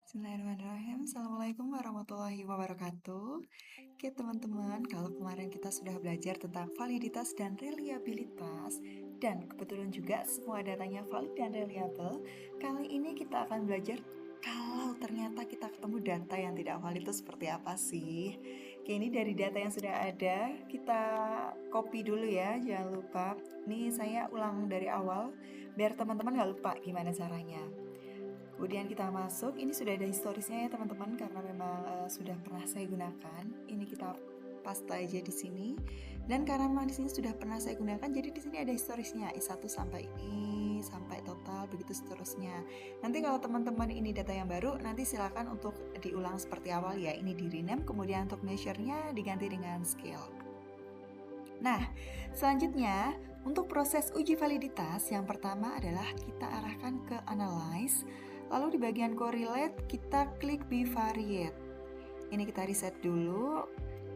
Bismillahirrahmanirrahim. Assalamualaikum warahmatullahi wabarakatuh. Oke teman-teman, kalau kemarin kita sudah belajar tentang validitas dan reliabilitas, dan kebetulan juga semua datanya valid dan reliable, kali ini kita akan belajar kalau ternyata kita ketemu data yang tidak valid itu seperti apa sih. Oke, ini dari data yang sudah ada, kita copy dulu ya, jangan lupa. Nih saya ulang dari awal, biar teman-teman gak lupa gimana caranya. Kemudian kita masuk, ini sudah ada historisnya ya teman-teman karena memang sudah pernah saya gunakan. Ini kita paste aja di sini. Dan karena memang di sini sudah pernah saya gunakan, jadi di sini ada historisnya I1 sampai ini sampai total begitu seterusnya. Nanti kalau teman-teman ini data yang baru, nanti silakan untuk diulang seperti awal ya. Ini di rename, kemudian untuk measure-nya diganti dengan scale. Nah, selanjutnya untuk proses uji validitas yang pertama adalah kita arahkan ke analyze. Lalu di bagian correlate kita klik bivariate. Ini kita reset dulu.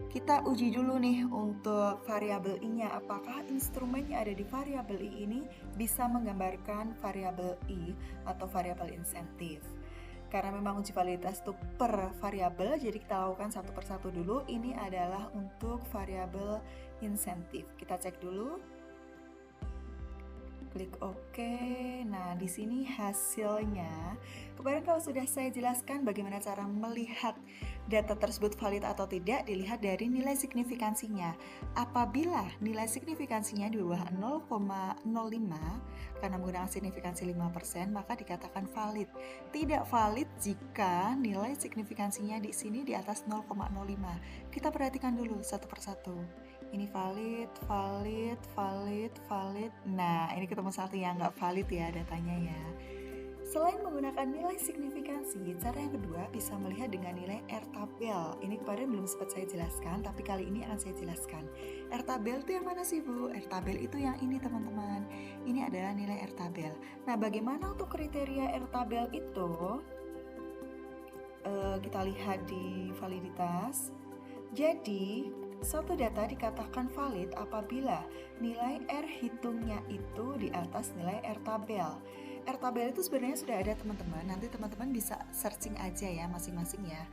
Kita uji dulu nih untuk variabel I-nya. Apakah instrumen yang ada di variabel I ini bisa menggambarkan variabel I atau variabel insentif. Karena memang uji validitas itu per variabel, jadi kita lakukan satu persatu dulu. Ini adalah untuk variabel insentif. Kita cek dulu. Klik OK. Nah, di sini hasilnya. Kemarin kalau sudah saya jelaskan bagaimana cara melihat data tersebut valid atau tidak, dilihat dari nilai signifikansinya. Apabila nilai signifikansinya di bawah 0,05, karena menggunakan signifikansi 5%, maka dikatakan valid. Tidak valid jika nilai signifikansinya di sini di atas 0,05. Kita perhatikan dulu satu persatu. Ini valid. Nah, ini ketemu satu yang nggak valid ya datanya ya. Selain menggunakan nilai signifikansi, cara yang kedua bisa melihat dengan nilai R-tabel. Ini kemarin belum sempat saya jelaskan, tapi kali ini akan saya jelaskan. R-tabel itu yang mana sih Bu? R-tabel itu yang ini teman-teman. Ini adalah nilai R-tabel. Nah, bagaimana untuk kriteria R-tabel itu? Kita lihat di validitas. Jadi, suatu data dikatakan valid apabila nilai R hitungnya itu di atas nilai R tabel. R tabel itu sebenarnya sudah ada teman-teman. Nanti teman-teman bisa searching aja ya masing-masing ya.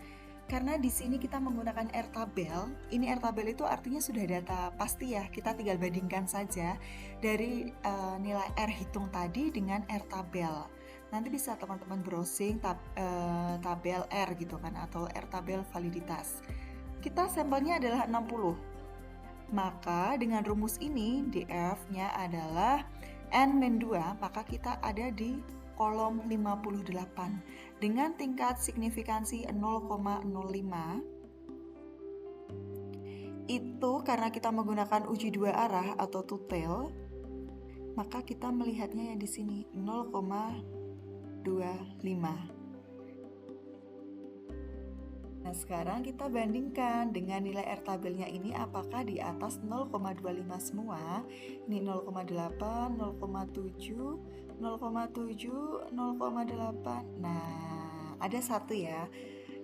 Karena di sini kita menggunakan R tabel. Ini R tabel itu artinya sudah data pasti ya. Kita tinggal bandingkan saja dari nilai R hitung tadi dengan R tabel. Nanti bisa teman-teman browsing tabel R gitu kan atau R tabel validitas. Kita sampelnya adalah 60. Maka dengan rumus ini DF-nya adalah N-2, maka kita ada di kolom 58. Dengan tingkat signifikansi 0,05. Itu karena kita menggunakan uji dua arah atau two-tail, maka kita melihatnya yang di sini 0,25. Nah, sekarang kita bandingkan dengan nilai R tabelnya ini apakah di atas 0,25 semua. Ini 0,8, 0,7, 0,7, 0,8. Nah, ada satu ya.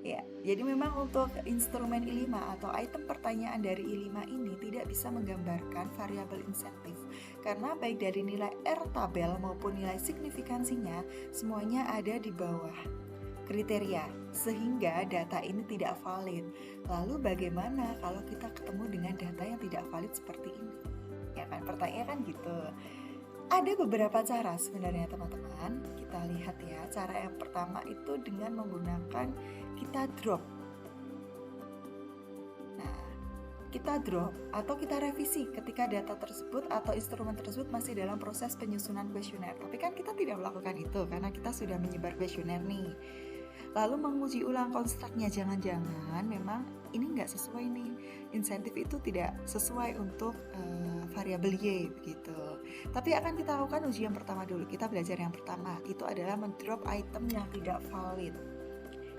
Ya, jadi memang untuk instrumen I5 atau item pertanyaan dari I5 ini tidak bisa menggambarkan variabel insentif. Karena baik dari nilai R tabel maupun nilai signifikansinya semuanya ada di bawah kriteria, sehingga data ini tidak valid. Lalu bagaimana kalau kita ketemu dengan data yang tidak valid seperti ini? Ya kan, pertanyaannya kan gitu. Ada beberapa cara sebenarnya teman-teman. Kita lihat ya, cara yang pertama itu dengan menggunakan kita drop. Nah, kita drop atau kita revisi ketika data tersebut atau instrumen tersebut masih dalam proses penyusunan kuesioner. Tapi kan kita tidak melakukan itu karena kita sudah menyebar kuesioner nih. Lalu menguji ulang konstruknya, jangan-jangan memang ini nggak sesuai nih, insentif itu tidak sesuai untuk variabel Y begitu. Tapi akan kita lakukan uji yang pertama dulu. Kita belajar yang pertama, itu adalah mendrop item yang tidak valid.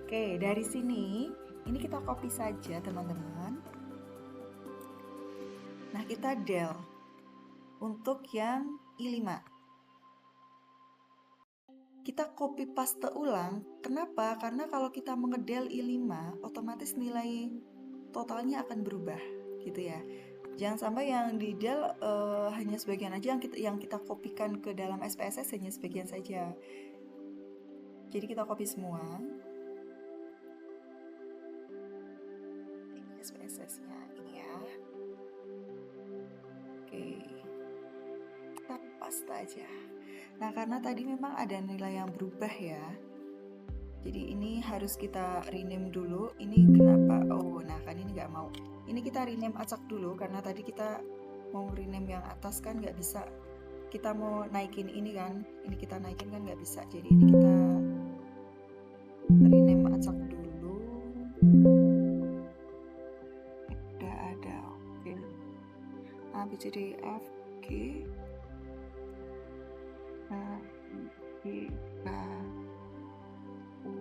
Oke, dari sini ini kita copy saja teman-teman. Nah, kita del untuk yang I5. Kita copy paste ulang. Kenapa? Karena kalau kita mengedel I5, otomatis nilai totalnya akan berubah, gitu ya. Jangan sampai yang di del hanya sebagian aja yang kita kopikan ke dalam SPSS hanya sebagian saja. Jadi kita copy semua. SPSS-nya ini ya. Oke, kita paste aja. Nah, karena tadi memang ada nilai yang berubah ya, jadi ini harus kita rename dulu. Ini kenapa? Oh, nah kan ini nggak mau. Ini kita rename acak dulu karena tadi kita mau rename yang atas kan nggak bisa. Kita mau naikin ini kan, ini kita naikin kan nggak bisa. Jadi ini kita rename acak dulu. Udah ada, oke. A B C D E F G H I K U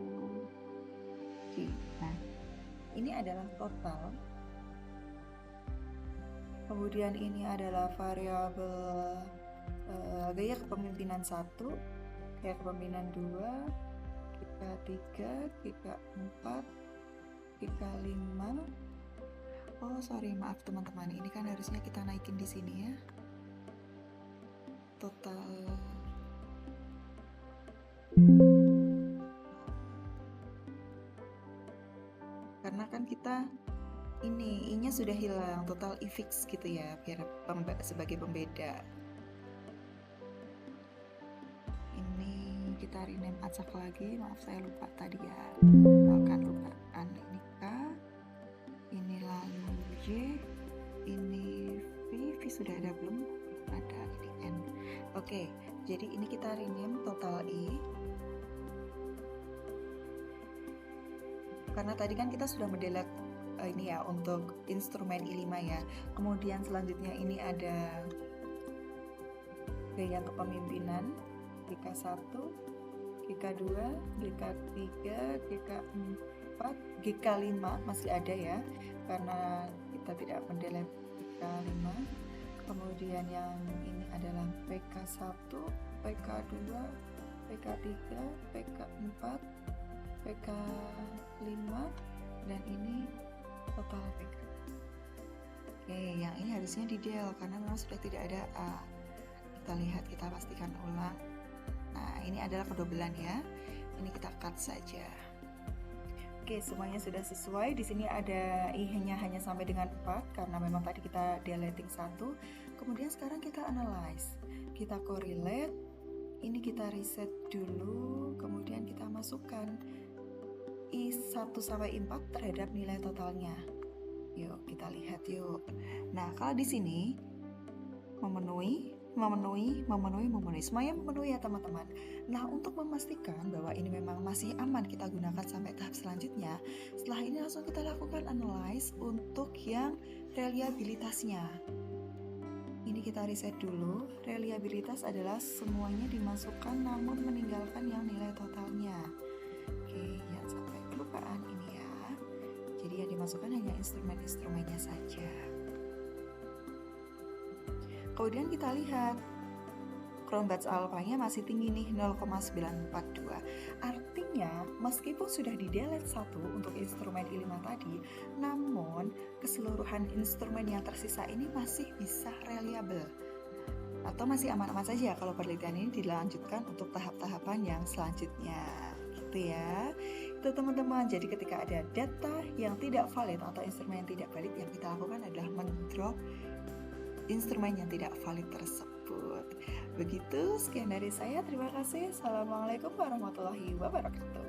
G. Nah, ini adalah total. Kemudian ini adalah variabel gaya kepemimpinan 1, gaya kepemimpinan 2, GK 3, GK 4, GK 5. Oh, sorry, maaf teman-teman. Ini kan harusnya kita naikin di sini ya. Total karena kan kita ini I-nya sudah hilang, total I-fix gitu ya, biar sebagai pembeda. Ini kita rename acak lagi, maaf saya lupa tadi ya, maafkan lupaan. Ini K, ini lalu J, ini V sudah ada belum? Ada, ini N. Oke, jadi ini kita rename total I. Karena tadi kan kita sudah mendelete ini ya untuk instrumen I5 ya. Kemudian selanjutnya ini ada gaya kepemimpinan GK1, GK2, GK3, GK4, GK5 masih ada ya, karena kita tidak mendelete GK5. Kemudian yang ini adalah PK1, PK2, PK3, PK4, PK5, dan ini total PK. Oke, yang ini harusnya di del karena memang sudah tidak ada A. Kita lihat, kita pastikan ulang. Nah, ini adalah kedobelan ya. Ini kita cut saja. Oke, semuanya sudah sesuai. Di sini ada I-nya hanya sampai dengan 4 karena memang tadi kita deleting 1. Kemudian sekarang kita analyze. Kita correlate. Ini kita reset dulu, kemudian kita masukkan I1 sampai I4 terhadap nilai totalnya. Yuk, kita lihat yuk. Nah, kalau di sini memenuhi. Semuanya memenuhi ya teman-teman. Nah, untuk memastikan bahwa ini memang masih aman kita gunakan sampai tahap selanjutnya, setelah ini langsung kita lakukan analyze untuk yang reliabilitasnya. Ini kita reset dulu. Reliabilitas adalah semuanya dimasukkan namun meninggalkan yang nilai totalnya. Oke, jangan sampai kelupaan ini ya. Jadi yang dimasukkan hanya instrumen-instrumennya saja. Kemudian kita lihat Chrome batch alpha-nya masih tinggi nih, 0,942. Artinya meskipun sudah di delete 1 untuk instrumen I5 tadi, namun keseluruhan instrumen yang tersisa ini masih bisa reliable atau masih aman-aman saja kalau penelitian ini dilanjutkan untuk tahap-tahapan yang selanjutnya. Gitu ya. Itu teman-teman. Jadi ketika ada data yang tidak valid atau instrumen yang tidak valid, yang kita lakukan adalah mendrop instrumen yang tidak valid tersebut. Begitu, sekian dari saya. Terima kasih. Assalamualaikum warahmatullahi wabarakatuh.